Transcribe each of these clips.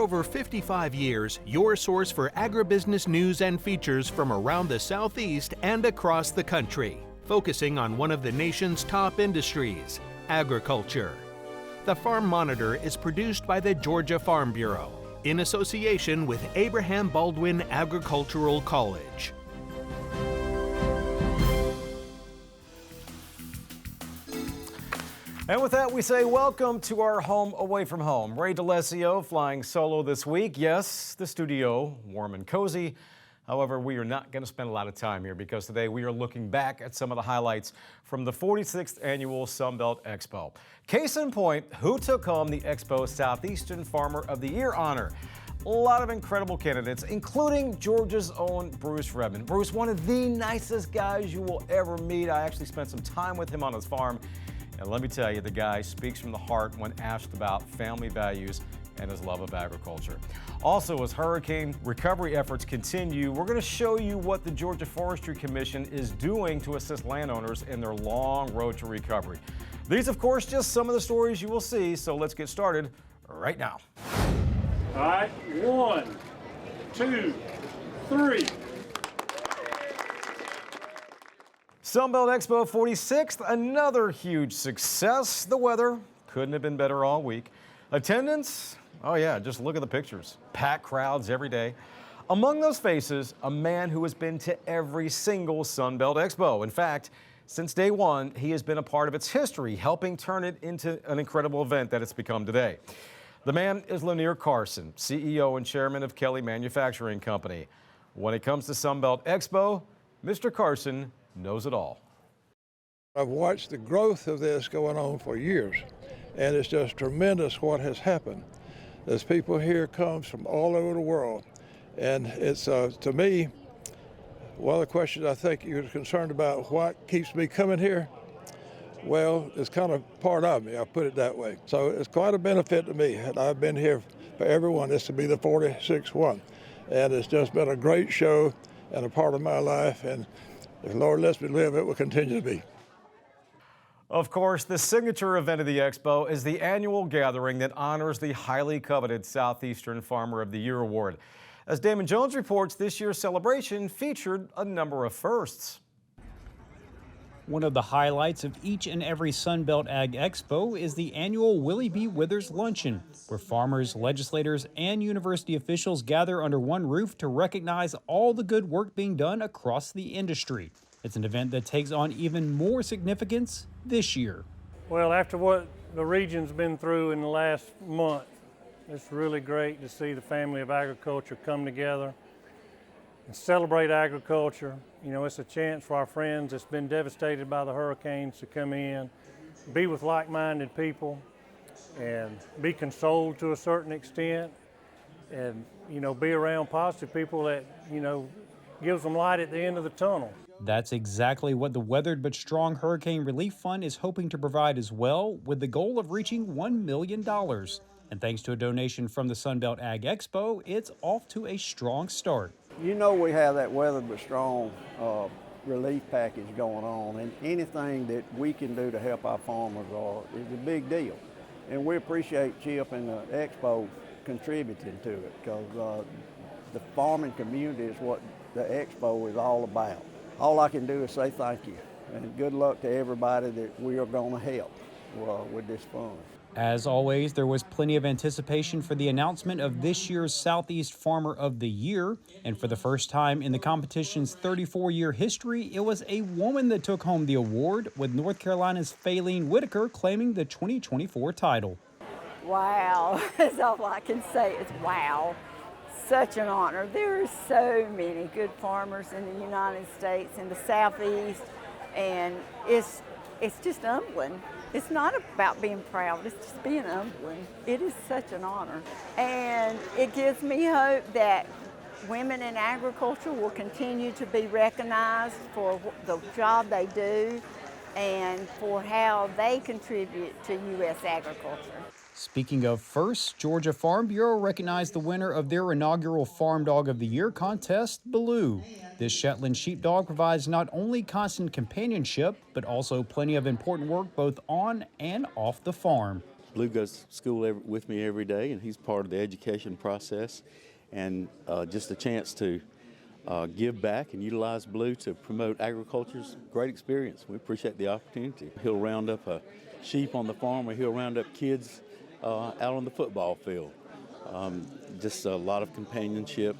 over 55 years, your source for agribusiness news and features from around the Southeast and across the country, focusing on one of the nation's top industries, agriculture. The Farm Monitor is produced by the Georgia Farm Bureau in association with Abraham Baldwin Agricultural College. And with that, we say welcome to our home away from home. Ray DeLesio flying solo this week. Yes, the studio, warm and cozy. However, we are not going to spend a lot of time here because today we are looking back at some of the highlights from the 46th annual Sunbelt Expo. Case in point, who took home the Expo Southeastern Farmer of the Year honor? A lot of incredible candidates, including Georgia's own Bruce Redmond. Bruce, one of the nicest guys you will ever meet. I actually spent some time with him on his farm. And let me tell you, the guy speaks from the heart when asked about family values and his love of agriculture. Also, as hurricane recovery efforts continue, we're going to show you what the Georgia Forestry Commission is doing to assist landowners in their long road to recovery. These, of course, just some of the stories you will see, so let's get started right now. All right, 1, 2, 3. Sunbelt Expo 46th, another huge success. The weather couldn't have been better all week. Attendance, oh yeah, just look at the pictures. Packed crowds every day. Among those faces, a man who has been to every single Sunbelt Expo. In fact, since day one, he has been a part of its history, helping turn it into an incredible event that it's become today. The man is Lanier Carson, CEO and chairman of Kelly Manufacturing Company. When it comes to Sunbelt Expo, Mr. Carson knows it all. I've watched the growth of this going on for years, and it's just tremendous what has happened. There's people here comes from all over the world, and it's to me, one of the questions I think you're concerned about, what keeps me coming here? Well, it's kind of part of me, I'll put it that way. So it's quite a benefit to me, and I've been here for everyone. This will be the 46th one, and it's just been a great show and a part of my life, and if the Lord lets me live, it will continue to be. Of course, the signature event of the Expo is the annual gathering that honors the highly coveted Southeastern Farmer of the Year award. As Damon Jones reports, this year's celebration featured a number of firsts. One of the highlights of each and every Sunbelt Ag Expo is the annual Willie B. Withers Luncheon, where farmers, legislators, and university officials gather under one roof to recognize all the good work being done across the industry. It's an event that takes on even more significance this year. Well, after what the region's been through in the last month, it's really great to see the family of agriculture come together and celebrate agriculture. You know, it's a chance for our friends that's been devastated by the hurricanes to come in, be with like-minded people, and be consoled to a certain extent, and, you know, be around positive people that, you know, gives them light at the end of the tunnel. That's exactly what the Weathered but Strong Hurricane Relief Fund is hoping to provide as well, with the goal of reaching $1 million. And thanks to a donation from the Sunbelt Ag Expo, it's off to a strong start. You know, we have that Weathered but Strong relief package going on, and anything that we can do to help our farmers is a big deal. And we appreciate Chip and the Expo contributing to it, because the farming community is what the Expo is all about. All I can do is say thank you, and good luck to everybody that we are going to help with this fund. As always, there was plenty of anticipation for the announcement of this year's Southeast Farmer of the Year. And for the first time in the competition's 34-year history, it was a woman that took home the award, with North Carolina's Faylene Whitaker claiming the 2024 title. Wow, that's all I can say is wow. Such an honor. There are so many good farmers in the United States, in the Southeast, and it's just humbling. It's not about being proud, it's just being humbling. It is such an honor. And it gives me hope that women in agriculture will continue to be recognized for the job they do and for how they contribute to U.S. agriculture. Speaking of firsts, Georgia Farm Bureau recognized the winner of their inaugural Farm Dog of the Year contest, Baloo. This Shetland sheepdog provides not only constant companionship, but also plenty of important work both on and off the farm. Blue goes to school with me every day, and he's part of the education process. And just a chance to give back and utilize Blue to promote agriculture's great experience. We appreciate the opportunity. He'll round up a sheep on the farm, or he'll round up kids out on the football field. Just a lot of companionship.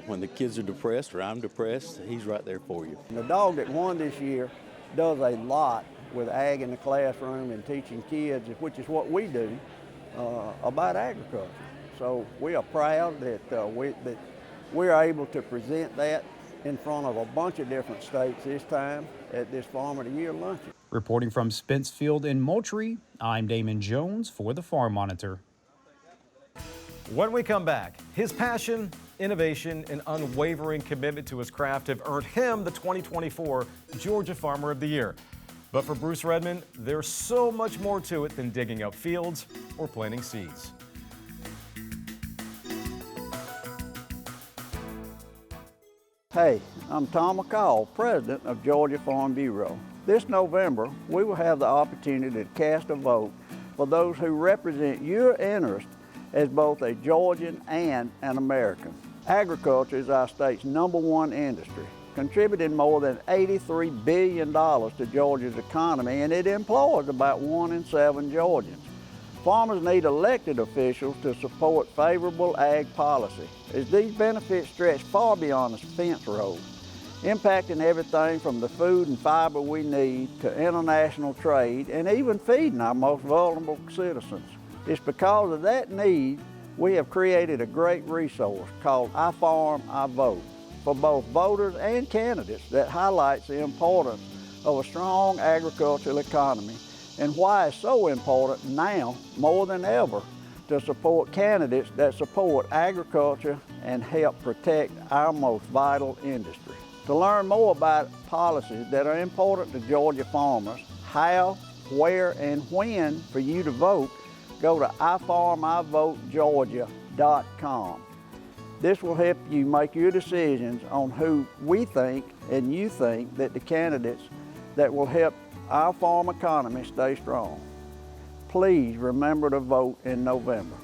When the kids are depressed or I'm depressed, he's right there for you. The dog that won this year does a lot with ag in the classroom and teaching kids, which is what we do, about agriculture. So we are proud that we're able to present that in front of a bunch of different states this time at this Farm of the Year luncheon. Reporting from Spence Field in Moultrie, I'm Damon Jones for the Farm Monitor. When we come back, his passion, innovation, and unwavering commitment to his craft have earned him the 2024 Georgia Farmer of the Year. But for Bruce Redmond, there's so much more to it than digging up fields or planting seeds. Hey, I'm Tom McCall, President of Georgia Farm Bureau. This November, we will have the opportunity to cast a vote for those who represent your interest as both a Georgian and an American. Agriculture is our state's #1 industry, contributing more than $83 billion to Georgia's economy, and it employs about 1 in 7 Georgians. Farmers need elected officials to support favorable ag policy, as these benefits stretch far beyond the fence row, impacting everything from the food and fiber we need to international trade and even feeding our most vulnerable citizens. It's because of that need we have created a great resource called I Farm, I Vote for both voters and candidates that highlights the importance of a strong agricultural economy and why it's so important now more than ever to support candidates that support agriculture and help protect our most vital industry. To learn more about policies that are important to Georgia farmers, how, where, and when for you to vote, go to ifarmivotegeorgia.com. This will help you make your decisions on who we think and you think that the candidates that will help our farm economy stay strong. Please remember to vote in November.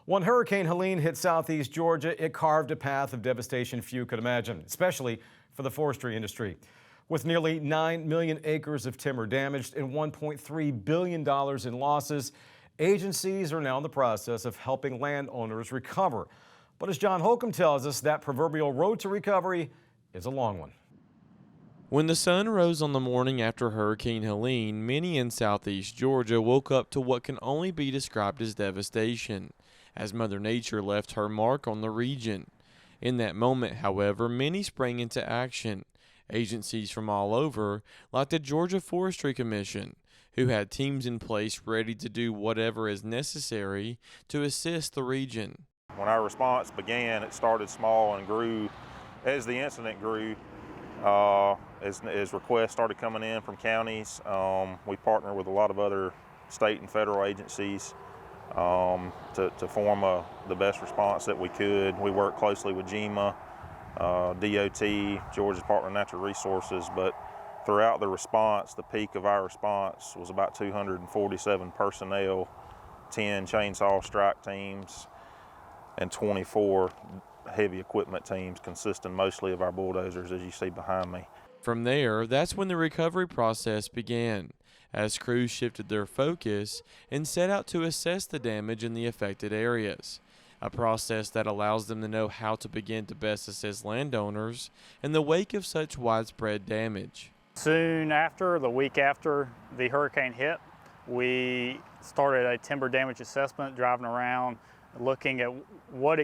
When Hurricane Helen hit southeast Georgia, it carved a path of devastation few could imagine, especially for the forestry industry. With nearly 9 million acres of timber damaged and $1.3 billion in losses, agencies are now in the process of helping landowners recover. But as John Holcomb tells us, that proverbial road to recovery is a long one. When the sun rose on the morning after Hurricane Helen, many in southeast Georgia woke up to what can only be described as devastation, as Mother Nature left her mark on the region. In that moment, however, many sprang into action. Agencies from all over, like the Georgia Forestry Commission, who had teams in place ready to do whatever is necessary to assist the region. When our response began, it started small and grew as the incident grew. As requests started coming in from counties, we partner with a lot of other state and federal agencies to form the best response that we could. We work closely with GEMA, DOT, Georgia Department of Natural Resources, but throughout the response, the peak of our response was about 247 personnel, 10 chainsaw strike teams, and 24 heavy equipment teams consisting mostly of our bulldozers, as you see behind me. From there, that's when the recovery process began, as crews shifted their focus and set out to assess the damage in the affected areas, a process that allows them to know how to begin to best assist landowners in the wake of such widespread damage. Soon after, the week after the hurricane hit, we started a timber damage assessment, driving around looking at what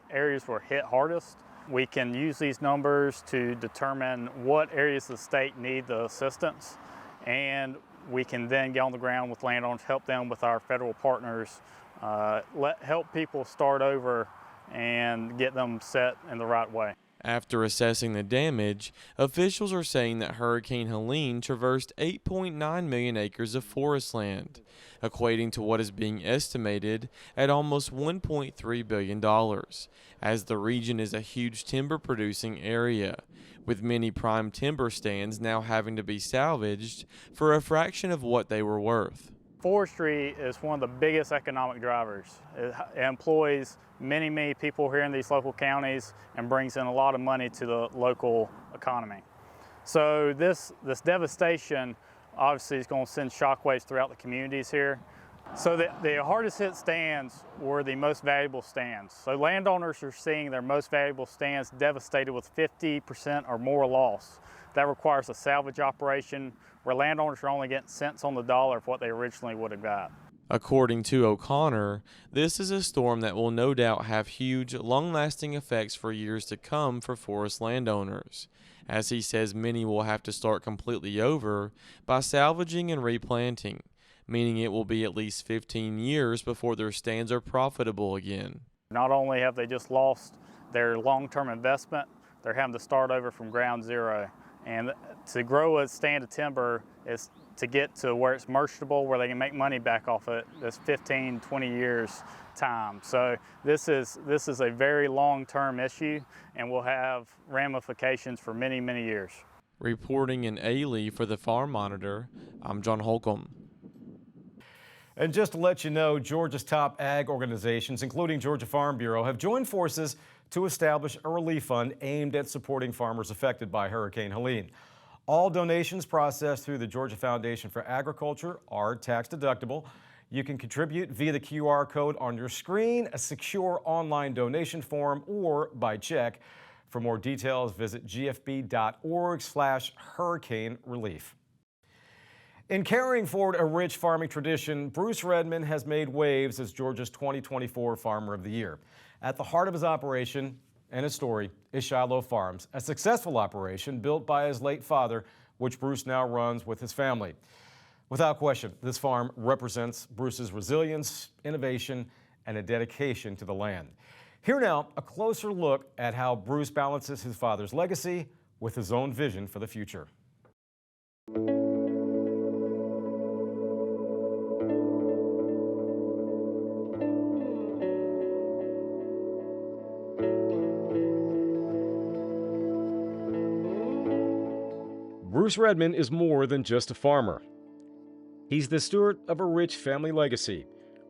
areas were hit hardest. We can use these numbers to determine what areas of the state need the assistance, and we can then get on the ground with landowners, help them with our federal partners, help people start over and get them set in the right way. After assessing the damage, officials are saying that Hurricane Helene traversed 8.9 million acres of forest land, equating to what is being estimated at almost $1.3 billion, as the region is a huge timber-producing area, with many prime timber stands now having to be salvaged for a fraction of what they were worth. Forestry is one of the biggest economic drivers. It employs many people here in these local counties and brings in a lot of money to the local economy. So this devastation obviously is going to send shockwaves throughout the communities here. So the hardest hit stands were the most valuable stands. So landowners are seeing their most valuable stands devastated with 50% or more loss. That requires a salvage operation where landowners are only getting cents on the dollar of what they originally would have got. According to O'Connor, this is a storm that will no doubt have huge, long-lasting effects for years to come for forest landowners, as he says many will have to start completely over by salvaging and replanting, meaning it will be at least 15 years before their stands are profitable again. Not only have they just lost their long-term investment, they're having to start over from ground zero. And to grow a stand of timber is to get to where it's merchantable, where they can make money back off it. That's 15, 20 years time. So this is a very long-term issue and will have ramifications for many years. Reporting in Ailey for the Farm Monitor, I'm John Holcomb. And just to let you know, Georgia's top ag organizations, including Georgia Farm Bureau, have joined forces to establish a relief fund aimed at supporting farmers affected by Hurricane Helene. All donations processed through the Georgia Foundation for Agriculture are tax deductible. You can contribute via the QR code on your screen, a secure online donation form, or by check. For more details, visit gfb.org/hurricane relief. In carrying forward a rich farming tradition, Bruce Redmond has made waves as Georgia's 2024 Farmer of the Year. At the heart of his operation and his story is Shiloh Farms, a successful operation built by his late father, which Bruce now runs with his family. Without question, this farm represents Bruce's resilience, innovation, and a dedication to the land. Here now, a closer look at how Bruce balances his father's legacy with his own vision for the future. Bruce Redmond is more than just a farmer. He's the steward of a rich family legacy,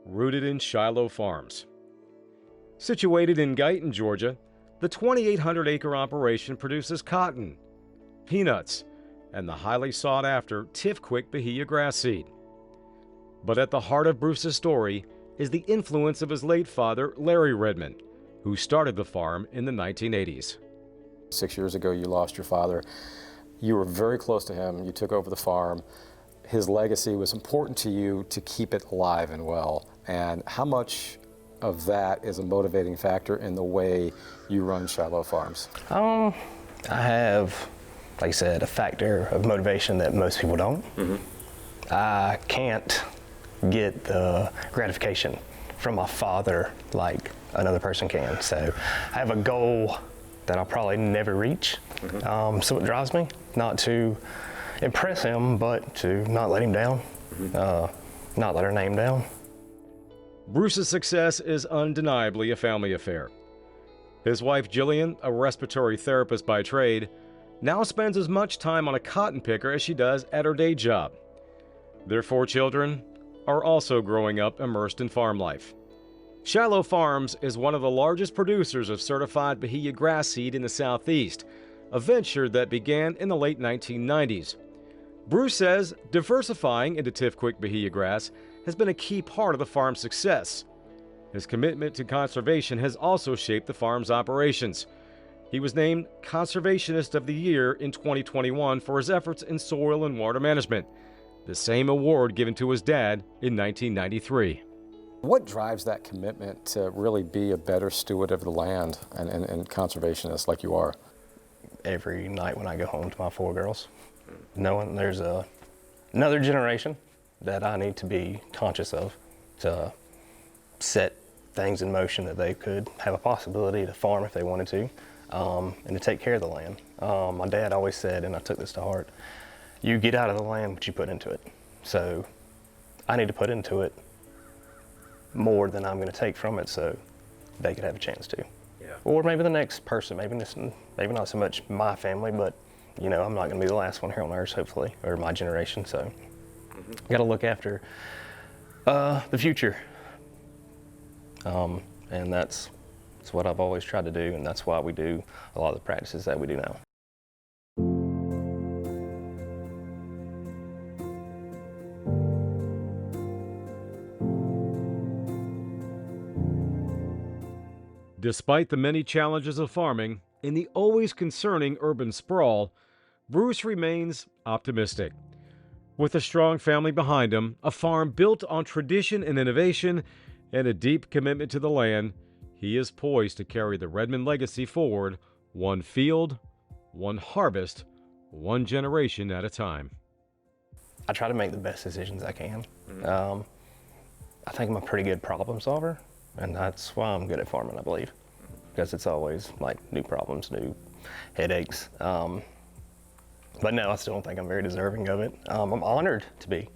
rooted in Shiloh Farms. Situated in Guyton, Georgia, the 2,800-acre operation produces cotton, peanuts, and the highly sought-after Tifquik Bahia grass seed. But at the heart of Bruce's story is the influence of his late father, Larry Redmond, who started the farm in the 1980s. 6 years ago, you lost your father. You were very close to him. You took over the farm. His legacy was important to you to keep it alive and well. And how much of that is a motivating factor in the way you run Shiloh Farms? I have, like I said, a factor of motivation that most people don't. I can't get the gratification from my father like another person can. So I have a goal that I'll probably never reach. So it drives me not to impress him, but to not let him down, not let our name down. Bruce's success is undeniably a family affair. His wife Jillian, a respiratory therapist by trade, now spends as much time on a cotton picker as she does at her day job. Their 4 children are also growing up immersed in farm life. Shiloh Farms is one of the largest producers of certified Bahia grass seed in the Southeast, a venture that began in the late 1990s. Bruce says diversifying into Tifquik Bahia grass has been a key part of the farm's success. His commitment to conservation has also shaped the farm's operations. He was named Conservationist of the Year in 2021 for his efforts in soil and water management, the same award given to his dad in 1993. What drives that commitment to really be a better steward of the land and conservationist like you are? Every night when I go home to my 4 girls, knowing there's another generation that I need to be conscious of to set things in motion that they could have a possibility to farm if they wanted to. and to take care of the land. My dad always said, and I took this to heart, you get out of the land what you put into it. So I need to put into it more than I'm going to take from it so they could have a chance to. Yeah. Or maybe the next person, maybe not so much my family, but I'm not going to be the last one here on Earth, hopefully, or my generation. So got to look after the future. And that's what I've always tried to do, and that's why we do a lot of the practices that we do now. Despite the many challenges of farming and the always concerning urban sprawl, Bruce remains optimistic. With a strong family behind him, a farm built on tradition and innovation, and a deep commitment to the land, he is poised to carry the Redmond legacy forward, one field, one harvest, one generation at a time. I try to make the best decisions I can. I think I'm a pretty good problem solver, and that's why I'm good at farming, I believe, because it's always like new problems, new headaches. But no, I still don't think I'm very deserving of it. I'm honored to be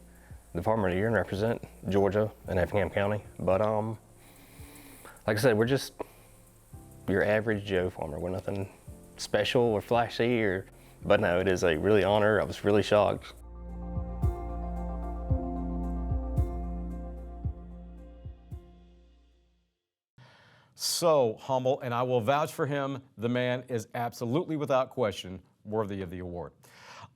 the Farmer of the Year and represent Georgia and Effingham County. But like I said, we're just your average Joe farmer. We're nothing special or flashy, but no, it is a really honor. I was really shocked. So humble, and I will vouch for him. The man is absolutely, without question, worthy of the award.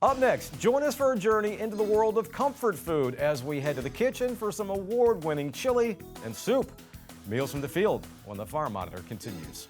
Up next, join us for a journey into the world of comfort food as we head to the kitchen for some award-winning chili and soup. Meals from the Field when the Farm Monitor continues.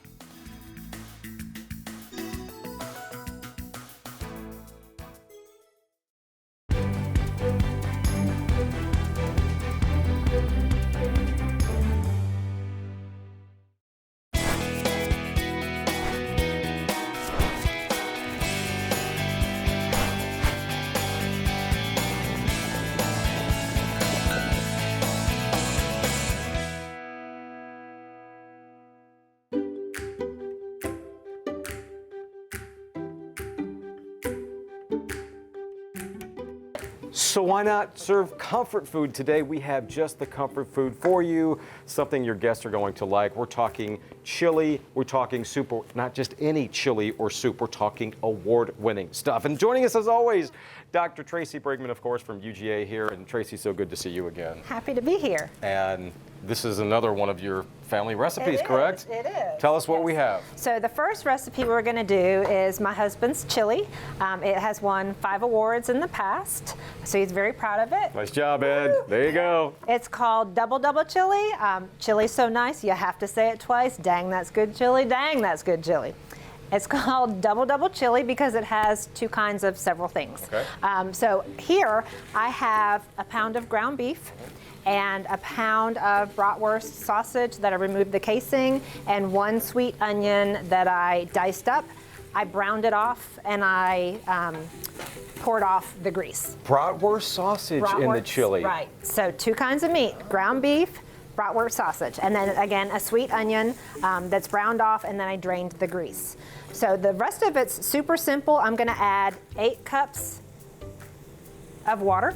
So why not serve comfort food today? We have just the comfort food for you, something your guests are going to like. We're talking chili, we're talking soup, not just any chili or soup, we're talking award-winning stuff. And joining us as always, Dr. Tracy Brigman, of course, from UGA here. And Tracy, so good to see you again. Happy to be here. And this is another one of your family recipes, correct? It is. Tell us what we have. So the first recipe we're going to do is my husband's chili. It has won 5 awards in the past, so he's very proud of it. Nice job, Ed. Woo! There you go. It's called Double Double Chili. Chili's so nice, you have to say it twice. Dang, that's good chili. Dang, that's good chili. It's called Double Double Chili because it has 2 kinds of several things. Okay. So here I have a pound of ground beef and a pound of bratwurst sausage that I removed the casing, and 1 sweet onion that I diced up. I browned it off and I poured off the grease. Bratwurst sausage in the chili. Right. So 2 kinds of meat, ground beef, bratwurst sausage, and then again a sweet onion that's browned off, and then I drained the grease. So the rest of it's super simple. I'm going to add 8 cups of water.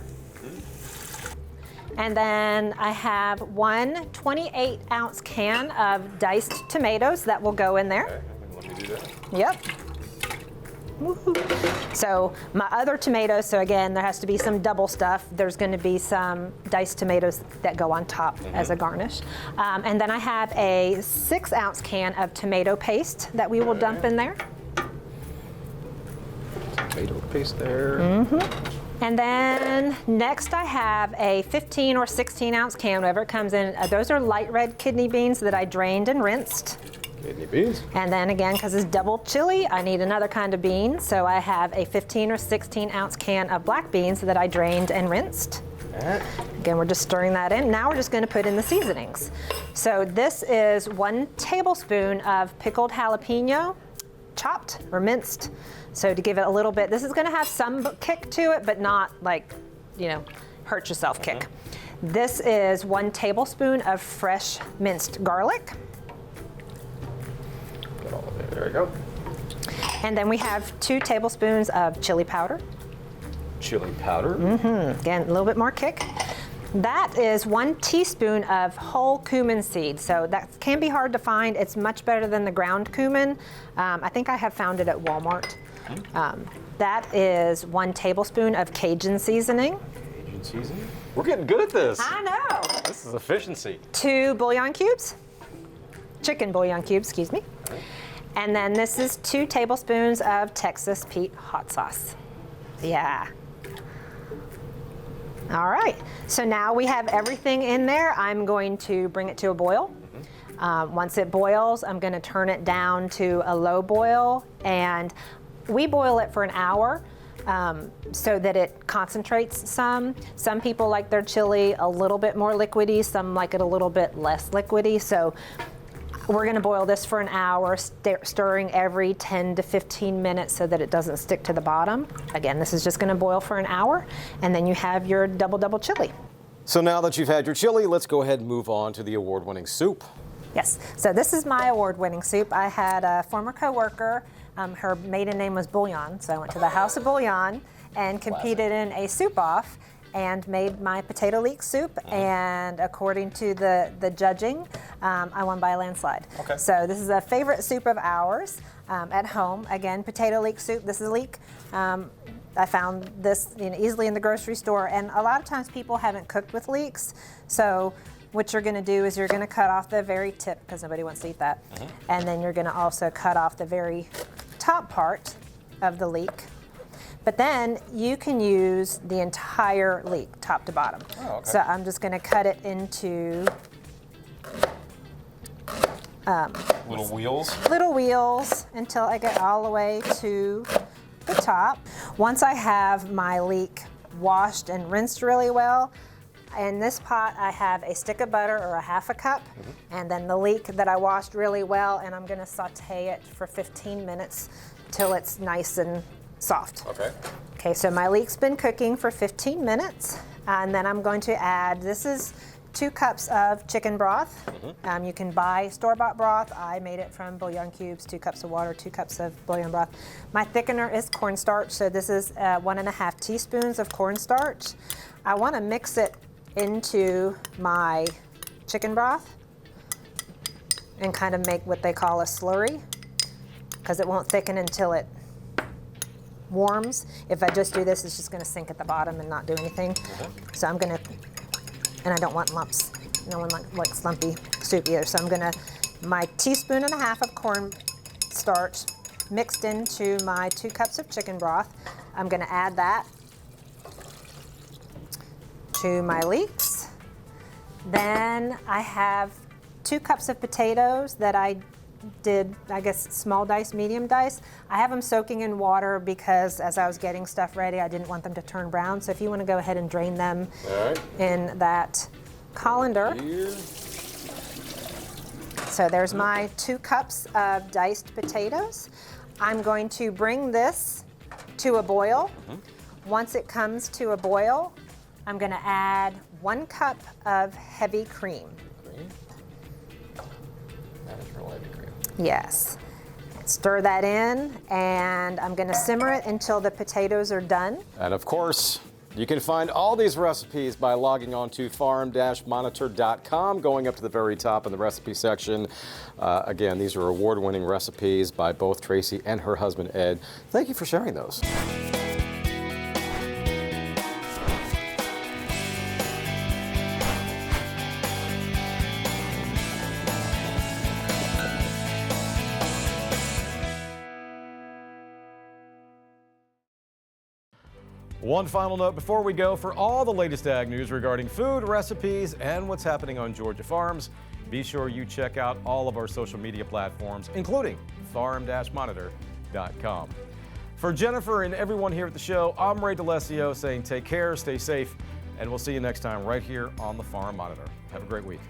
And then I have 1 28-ounce can of diced tomatoes that will go in there. Okay, let me do that. Yep. Woohoo. So my other tomatoes, so again, there has to be some double stuff. There's going to be some diced tomatoes that go on top as a garnish. And then I have a 6-ounce can of tomato paste that we will dump in there. Tomato paste there. And then next I have a 15 or 16-ounce can, whatever it comes in. Those are light red kidney beans that I drained and rinsed. Kidney beans. And then again, because it's double chili, I need another kind of bean. So I have a 15 or 16-ounce can of black beans that I drained and rinsed. Again, we're just stirring that in. Now we're just going to put in the seasonings. So this is 1 tablespoon of pickled jalapeno, chopped or minced. So to give it a little bit, this is going to have some kick to it, but not like, hurt yourself kick. This is 1 tablespoon of fresh minced garlic. There we go. And then we have 2 tablespoons of chili powder. Chili powder. Again, a little bit more kick. That is 1 teaspoon of whole cumin seed. So that can be hard to find. It's much better than the ground cumin. I think I have found it at Walmart. That is 1 tablespoon of Cajun seasoning. Cajun seasoning? We're getting good at this. I know. This is efficiency. 2 bouillon cubes. Chicken bouillon cubes, excuse me. And then this is 2 tablespoons of Texas Pete hot sauce. Yeah. All right, so now we have everything in there. I'm going to bring it to a boil. Once it boils, I'm going to turn it down to a low boil, and we boil it for an hour so that it concentrates some. Some people like their chili a little bit more liquidy, some like it a little bit less liquidy. So we're going to boil this for an hour, stirring every 10 to 15 minutes so that it doesn't stick to the bottom. Again, this is just going to boil for an hour, and then you have your double chili. So now that you've had your chili, let's go ahead and move on to the award-winning soup. Yes, so this is my award-winning soup. I had a former coworker, her maiden name was Bouillon, so I went to the House of Bouillon and competed in a soup-off and made my potato leek soup, and according to the judging, I won by a landslide. Okay. So this is a favorite soup of ours at home. Again, potato leek soup. This is leek. I found this easily in the grocery store, and a lot of times people haven't cooked with leeks. So what you're going to do is you're going to cut off the very tip, because nobody wants to eat that, and then you're going to also cut off the very top part of the leek. But then you can use the entire leek, top to bottom. Oh, okay. So I'm just going to cut it into little wheels. Little wheels until I get all the way to the top. Once I have my leek washed and rinsed really well, in this pot I have a stick of butter or a half a cup, and then the leek that I washed really well, and I'm going to saute it for 15 minutes till it's nice and soft. Okay. Okay, so my leek's been cooking for 15 minutes, and then I'm going to add, this is 2 cups of chicken broth. You can buy store-bought broth. I made it from bouillon cubes, 2 cups of water, 2 cups of bouillon broth. My thickener is cornstarch, so this is 1.5 teaspoons of cornstarch. I want to mix it into my chicken broth and kind of make what they call a slurry, because it won't thicken until it warms. If I just do this, it's just going to sink at the bottom and not do anything. So I'm going to, and I don't want lumps. No one likes lumpy soup either. So I'm going to, my 1.5 teaspoons of cornstarch mixed into my 2 cups of chicken broth. I'm going to add that to my leeks. Then I have 2 cups of potatoes that I did, I guess, small dice, medium dice. I have them soaking in water because as I was getting stuff ready, I didn't want them to turn brown. So if you want to go ahead and drain them in that colander. So there's my 2 cups of diced potatoes. I'm going to bring this to a boil. Once it comes to a boil, I'm going to add 1 cup of heavy cream. Natural heavy cream. Yes. Stir that in, and I'm going to simmer it until the potatoes are done. And of course, you can find all these recipes by logging on to farm-monitor.com, going up to the very top in the recipe section. Again, these are award-winning recipes by both Tracy and her husband, Ed. Thank you for sharing those. One final note before we go: for all the latest ag news regarding food, recipes, and what's happening on Georgia farms, be sure you check out all of our social media platforms, including farm-monitor.com. For Jennifer and everyone here at the show, I'm Ray DeLessio saying take care, stay safe, and we'll see you next time right here on the Farm Monitor. Have a great week.